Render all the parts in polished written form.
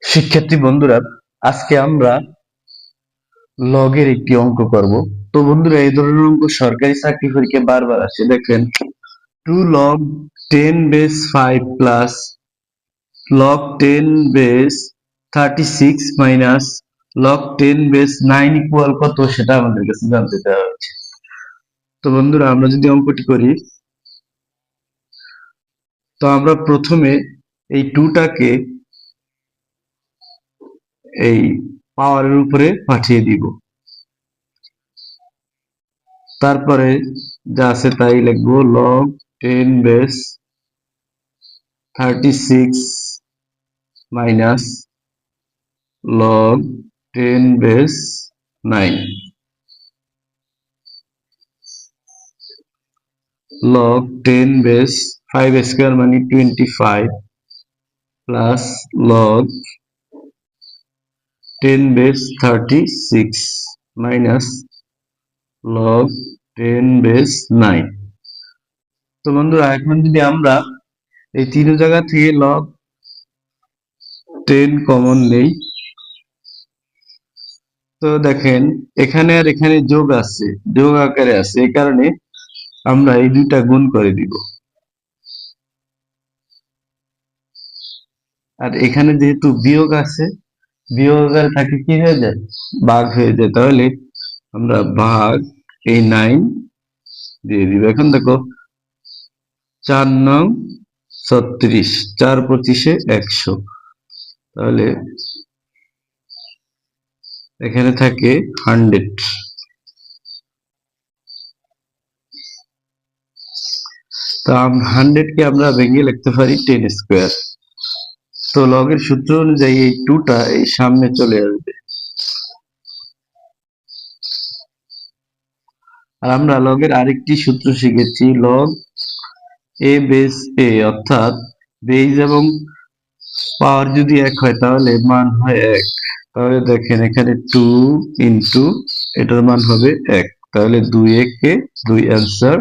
শিক্ষার্থী বন্ধুরা, আজকে আমরা লগের একটি অঙ্ক করব। তো বন্ধুরা, এই ধরনের অঙ্ক সরকারি চাকরি পরীক্ষায় বারবার আসে। দেখেন, 2 log 10 base 5 plus log 10 base 36 minus log 10 base 9 equal কত, সেটা আমাদের কাছে জানতে চাওয়া হচ্ছে। তো বন্ধুরা, আমরা যদি অঙ্কটি করি, তো আমরা প্রথমে এই 2টাকে এই পাওয়ারের উপরে পাঠিয়ে দিব। তারপরে যা আছে তাই লিখবো, log 10 base 36 minus log 10 base 9 log 10 base 5 square মানে 25 plus log 10 base 36 minus log 10 base 9। তো বন্ধুরা, এখন যদি আমরা এই তিন জায়গা থেকে log 10 কমন নেই, তো দেখেন এখানে আর এখানে যোগ আছে, যোগ আকারে আছে, এই কারণে আমরা এই দুইটা গুণ করে দিব। আর এখানে যেহেতু বিয়োগ আছে, বিয়োগ আকারে থাকে, কি হয়ে যায়, ভাগ হয়ে যায়। তাহলে আমরা ভাগ এই 9 দিয়ে দিব। এখন দেখো, 4 নং 36, 4 25 100, তাহলে এখানে থাকে 100। তো 100 কে আমরা ভেঙে লিখতে পারি 10 স্কয়ার। তো লগের সূত্র অনুযায়ী এই 2টা এই সামনে চলে আসবে। আর আমরা লগের আরেকটি সূত্র শিখেছি, লগ এ বেস এ, অর্থাৎ বেস এবং পাওয়ার যদি 1 হয় তাহলে মান হয় 1। তাহলে দেখেন এখানে 2 ইন্টু এটার মান হবে 1, তাহলে 2 1 2 অ্যান্সার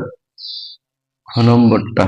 খ নম্বরটা।